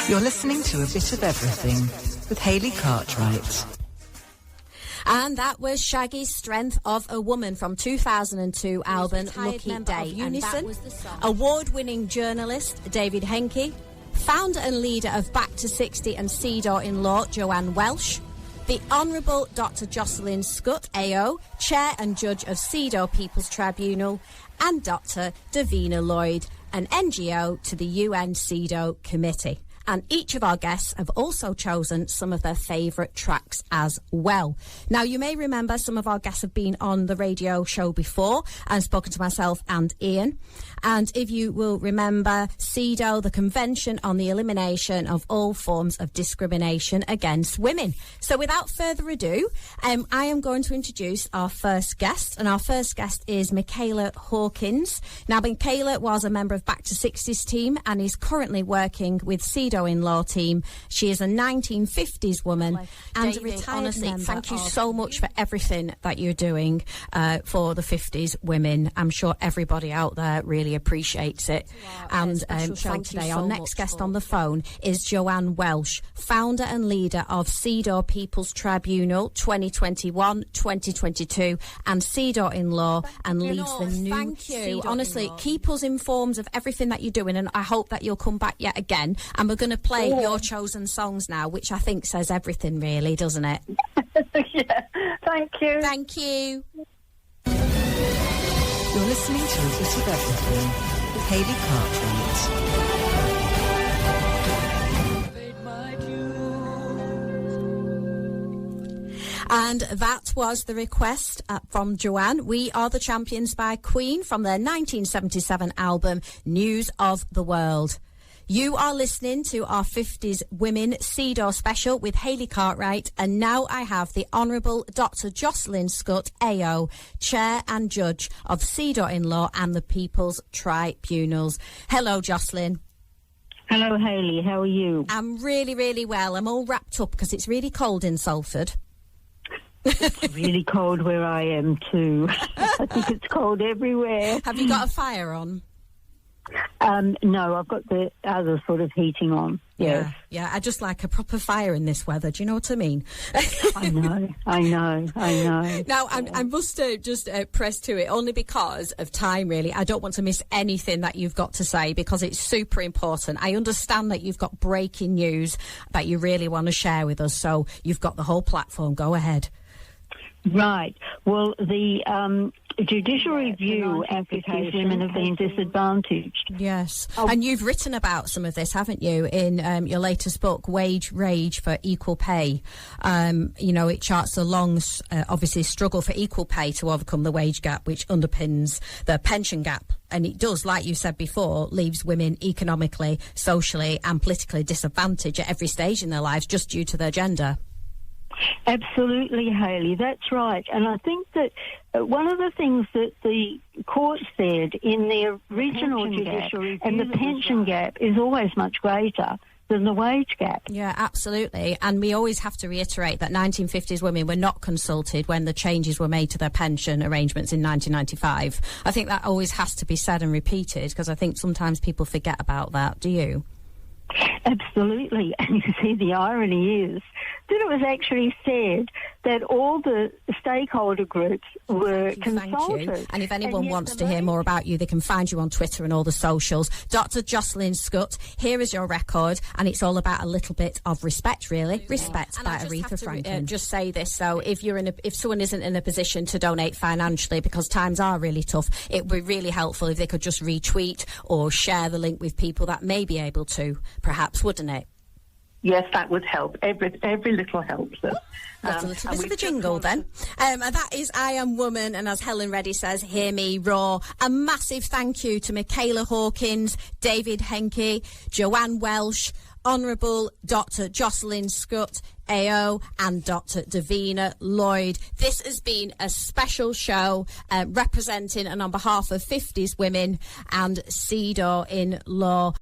You're listening to A Bit of Everything with Hayley Cartwright. And that was Shaggy's Strength of a Woman from 2002 album Lucky Day. Unison, award-winning journalist David Henke, founder and leader of Back to 60 and Cedaw-in-Law Joanne Welsh, the Honourable Dr. Jocelyn Scott, AO, Chair and Judge of Cedaw People's Tribunal, and Dr. Davina Lloyd, an NGO to the UN Cedaw Committee. And each of our guests have also chosen some of their favourite tracks as well. Now, you may remember some of our guests have been on the radio show before and spoken to myself and Ian. And if you will remember, Cedaw, the Convention on the Elimination of All Forms of Discrimination Against Women. So without further ado, I am going to introduce our first guest. And our first guest is Michaela Hawkins. Now, Michaela was a member of Back to 60's team and is currently working with Cedaw-in-Law team. She is a 1950s woman and David, a retired honestly, member. thank you so much for everything that you're doing for the 50s women. I'm sure everybody out there really appreciates it. And so today our next guest on the phone is Joanne Welsh, founder and leader of Cedaw People's Tribunal 2021-2022 and Cedaw-in-Law, and leads the new Thank you. Honestly, keep us informed of everything that you're doing, and I hope that you'll come back yet again. And we're going to play your chosen songs now, which I think says everything, really, doesn't it? Yeah, thank you. Thank you. You're listening to A Bit of Everything with Hayley Cartwright. And that was the request from Joanne. We Are the Champions by Queen from their 1977 album News of the World. You are listening to our 50s Women Cedaw special with Hayley Cartwright, and now I have the Honourable Dr. Jocelyn Scott, AO, Chair and Judge of Cedaw-in-Law and the People's Tribunals. Hello, Jocelyn. Hello, Hayley. How are you? I'm really, really well. I'm all wrapped up because it's really cold in Salford. It's really cold where I am too. I think it's cold everywhere. Have you got a fire on? No, I've got the other sort of heating on. Yes. Yeah. I just like a proper fire in this weather. Do you know what I mean? I know. Now, I must just press to it only because of time, really. I don't want to miss anything that you've got to say because it's super important. I understand that you've got breaking news that you really want to share with us, so you've got the whole platform. Go ahead. Right. Well, the judicial review applications women have been disadvantaged. Yes. And you've written about some of this, haven't you, in your latest book, Wage Rage for Equal Pay. It charts the long, obviously, struggle for equal pay to overcome the wage gap, which underpins the pension gap. And it does, like you said before, leaves women economically, socially and politically disadvantaged at every stage in their lives just due to their gender. Absolutely, Hayley, that's right. And I think that one of the things that the court said in their original judicial review, and the pension gap is always much greater than the wage gap. Yeah, absolutely. And we always have to reiterate that 1950s women were not consulted when the changes were made to their pension arrangements in 1995. I think that always has to be said and repeated because I think sometimes people forget about that. Do you? Absolutely. And you see, the irony is that it was actually said that all the stakeholder groups were consulted. Thank you. And if anyone wants to hear more about you, they can find you on Twitter and all the socials. Dr. Jocelyn Scott, here is your record, and it's all about a little bit of respect, really. Respect by Aretha Franklin. Just say this, though, if someone isn't in a position to donate financially because times are really tough, it would be really helpful if they could just retweet or share the link with people that may be able to, perhaps, wouldn't it? Yes, that would help. Every little helps us. That's a little bit of a jingle then. And that is I Am Woman, and as Helen Reddy says, hear me roar. A massive thank you to Michaela Hawkins, David Henke, Joanne Welsh, Honourable Dr. Jocelyn Scott, AO, and Dr. Davina Lloyd. This has been a special show representing and on behalf of 50s women and Cedaw-in-Law.